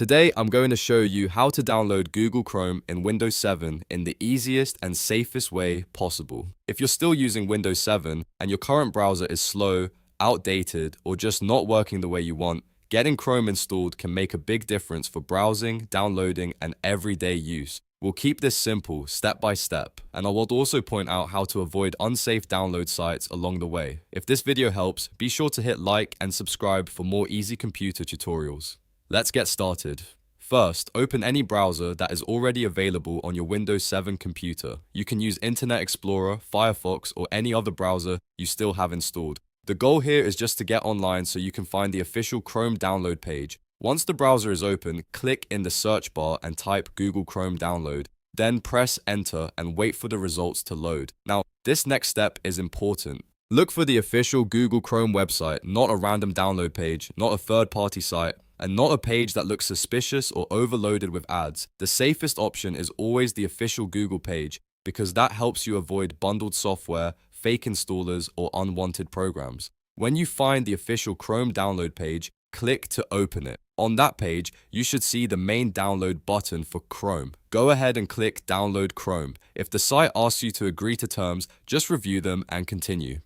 Today, I'm going to show you how to download Google Chrome in Windows 7 in the easiest and safest way possible. If you're still using Windows 7 and your current browser is slow, outdated, or just not working the way you want, getting Chrome installed can make a big difference for browsing, downloading, and everyday use. We'll keep this simple, step by step, and I will also point out how to avoid unsafe download sites along the way. If this video helps, be sure to hit like and subscribe for more easy computer tutorials. Let's get started. First, open any browser that is already available on your Windows 7 computer. You can use Internet Explorer, Firefox, or any other browser you still have installed. The goal here is just to get online so you can find the official Chrome download page. Once the browser is open, click in the search bar and type Google Chrome download. Then press enter and wait for the results to load. Now, this next step is important. Look for the official Google Chrome website, not a random download page, not a third-party site, and not a page that looks suspicious or overloaded with ads. The safest option is always the official Google page because that helps you avoid bundled software, fake installers, or unwanted programs. When you find the official Chrome download page, click to open it. On that page, you should see the main download button for Chrome. Go ahead and click Download Chrome. If the site asks you to agree to terms, just review them and continue.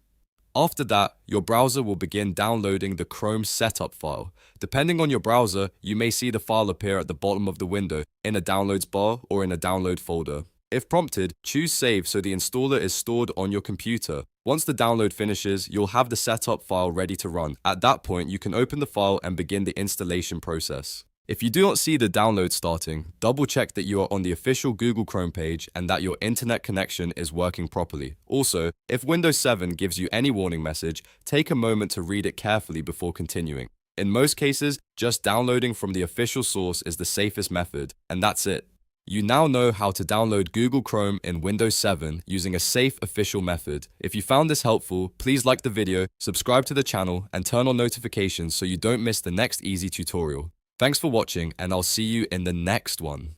After that, your browser will begin downloading the Chrome setup file. Depending on your browser, you may see the file appear at the bottom of the window, in a downloads bar or in a download folder. If prompted, choose Save so the installer is stored on your computer. Once the download finishes, you'll have the setup file ready to run. At that point, you can open the file and begin the installation process. If you do not see the download starting, double check that you are on the official Google Chrome page and that your internet connection is working properly. Also, if Windows 7 gives you any warning message, take a moment to read it carefully before continuing. In most cases, just downloading from the official source is the safest method, and that's it. You now know how to download Google Chrome in Windows 7 using a safe official method. If you found this helpful, please like the video, subscribe to the channel, and turn on notifications so you don't miss the next easy tutorial. Thanks for watching, and I'll see you in the next one.